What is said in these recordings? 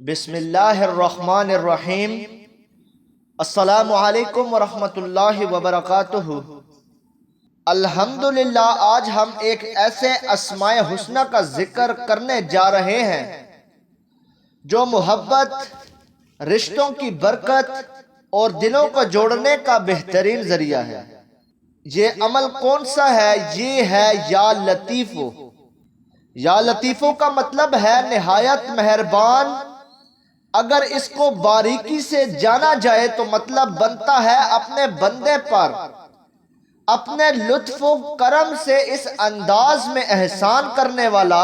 بسم اللہ الرحمن الرحیم۔ السلام علیکم ورحمۃ اللہ وبرکاتہ۔ الحمدللہ آج ہم ایک ایسے اسماء حسنہ کا ذکر کرنے جا رہے ہیں جو محبت، رشتوں کی برکت اور دلوں کو جوڑنے کا بہترین ذریعہ ہے۔ یہ عمل کون سا ہے؟ یہ ہے یا لطیفو۔ یا لطیفو کا مطلب ہے نہایت مہربان۔ اگر اس کو باریکی سے جانا جائے تو مطلب بنتا ہے اپنے بندے پر اپنے لطف و کرم سے اس انداز میں احسان کرنے والا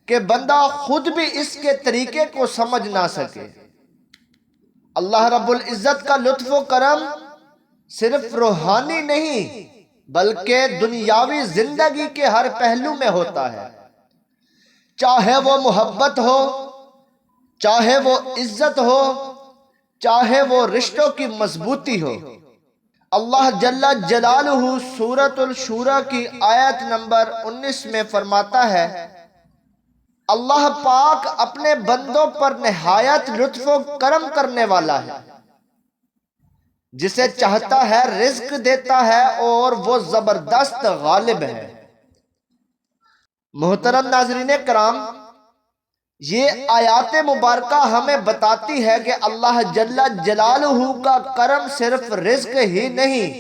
کہ بندہ خود بھی اس کے طریقے کو سمجھ نہ سکے۔ اللہ رب العزت کا لطف و کرم صرف روحانی نہیں بلکہ دنیاوی زندگی کے ہر پہلو میں ہوتا ہے، چاہے وہ محبت ہو، چاہے وہ عزت ہو، چاہے وہ رشتوں کی مضبوطی ہو۔ اللہ جل جلالہ سورۃ الشورى کی آیت نمبر 19 میں فرماتا ہے، اللہ پاک اپنے بندوں پر نہایت لطف و کرم کرنے والا ہے، جسے چاہتا ہے رزق دیتا ہے اور وہ زبردست غالب ہے۔ محترم ناظرین کرام، یہ آیات مبارکہ ہمیں بتاتی ہے کہ اللہ جل جلالہ کا کرم صرف رزق ہی نہیں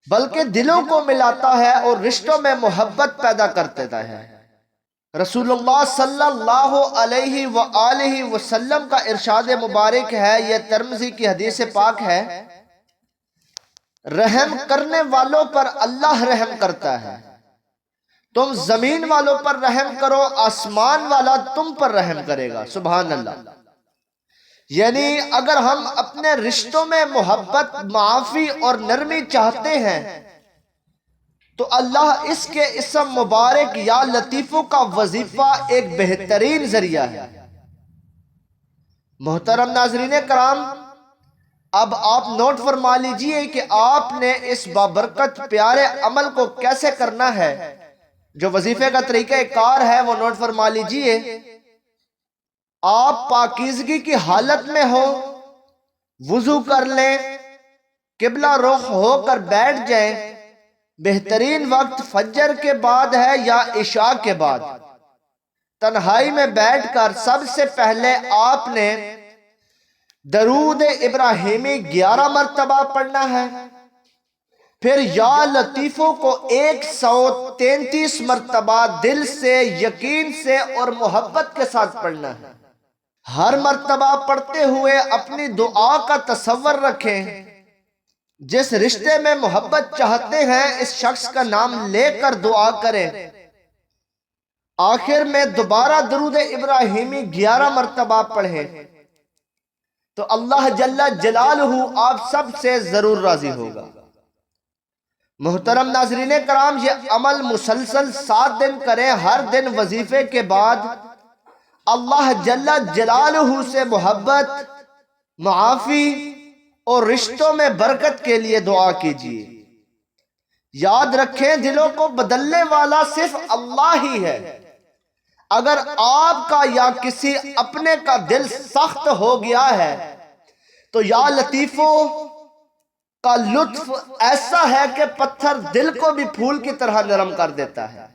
بلکہ دلوں کو ملاتا ہے اور رشتوں میں محبت پیدا کر دیتا ہے۔ رسول اللہ صلی اللہ علیہ وآلہ وسلم کا ارشاد مبارک ہے، یہ ترمذی کی حدیث پاک ہے، رحم کرنے والوں پر اللہ رحم کرتا ہے۔ تم زمین والوں پر رحم کرو، آسمان والا تم پر رحم کرے گا۔ سبحان اللہ۔ یعنی اگر ہم اپنے رشتوں میں محبت، معافی اور نرمی چاہتے ہیں تو اللہ اس کے اسم مبارک یا لطیفو کا وظیفہ ایک بہترین ذریعہ ہے۔ محترم ناظرین کرام، اب آپ نوٹ فرما لیجئے کہ آپ نے اس بابرکت پیارے عمل کو کیسے کرنا ہے۔ جو وظیفے کا طریقہ کار ہے وہ نوٹ فرما لیجئے۔ آپ پاکیزگی کی حالت میں ہو، وضو کر لیں، قبلہ رخ ہو کر بیٹھ جائیں۔ بہترین وقت فجر کے بعد ہے یا عشاء کے بعد۔ تنہائی میں بیٹھ کر سب سے پہلے آپ نے درود ابراہیمی 11 مرتبہ پڑھنا ہے، پھر یا لطیفوں کو 133 مرتبہ دل سے، یقین سے اور محبت کے ساتھ پڑھنا ہے۔ ہر مرتبہ پڑھتے ہوئے اپنی دعا کا تصور رکھیں۔ جس رشتے میں محبت چاہتے ہیں اس شخص کا نام لے کر دعا کریں۔ آخر میں دوبارہ درود ابراہیمی 11 مرتبہ پڑھیں تو اللہ جل جلالہ آپ سب سے ضرور راضی ہوگا۔ محترم ناظرین کرام، یہ عمل مسلسل 7 دن کریں۔ ہر دن وظیفے کے بعد اللہ جل جلالہ سے محبت، معافی اور رشتوں میں برکت کے لیے دعا کیجیے۔ یاد رکھیں، دلوں کو بدلنے والا صرف اللہ ہی ہے۔ اگر آپ کا یا کسی اپنے کا دل سخت ہو گیا ہے تو یا لطیفو کا لطف ایسا ہے کہ پتھر دل کو بھی پھول کی طرح نرم کر دیتا ہے۔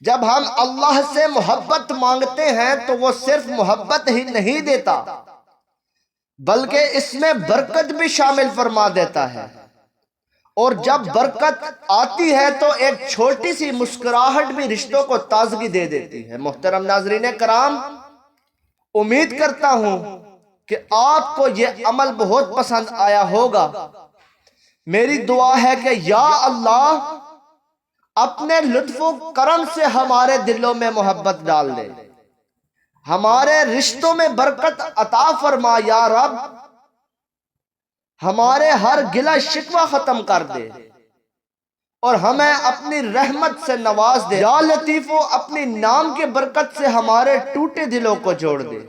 جب ہم اللہ سے محبت مانگتے ہیں تو وہ صرف محبت ہی نہیں دیتا بلکہ اس میں برکت بھی شامل فرما دیتا ہے، اور جب برکت آتی ہے تو ایک چھوٹی سی مسکراہٹ بھی رشتوں کو تازگی دے دیتی ہے۔ محترم ناظرین کرام، امید کرتا ہوں کہ آپ کو یہ عمل بہت پسند آیا ہوگا۔ میری دعا ہے کہ یا اللہ اپنے لطف و کرم سے ہمارے دلوں میں محبت ڈال دے، ہمارے رشتوں میں برکت عطا فرما یا رب، ہمارے ہر گلہ شکوہ ختم کر دے اور ہمیں اپنی رحمت سے نواز دے۔ یا لطیفو اپنی نام کے برکت سے ہمارے ٹوٹے دلوں کو جوڑ دے۔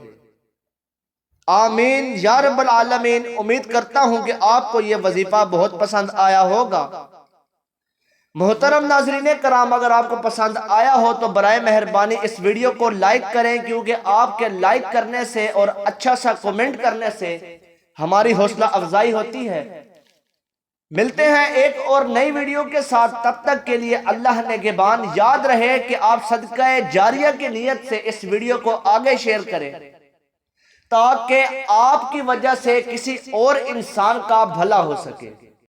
آمین یا رب العالمین۔ امید کرتا ہوں کہ آپ کو یہ وظیفہ بہت پسند آیا ہوگا۔ محترم ناظرین کرام، اگر آپ کو پسند آیا ہو تو برائے مہربانی اس ویڈیو کو لائک کریں، کیونکہ آپ کے لائک کرنے سے اور اچھا سا کومنٹ کرنے سے ہماری حوصلہ افزائی ہوتی ہے۔ ملتے ہیں ایک اور نئی ویڈیو کے ساتھ، تب تک کے لیے اللہ نگہبان۔ یاد رہے کہ آپ صدقہ جاریہ کی نیت سے اس ویڈیو کو آگے شیئر کریں تاکہ آپ کی وجہ سے کسی اور انسان کا بھلا ہو سکے۔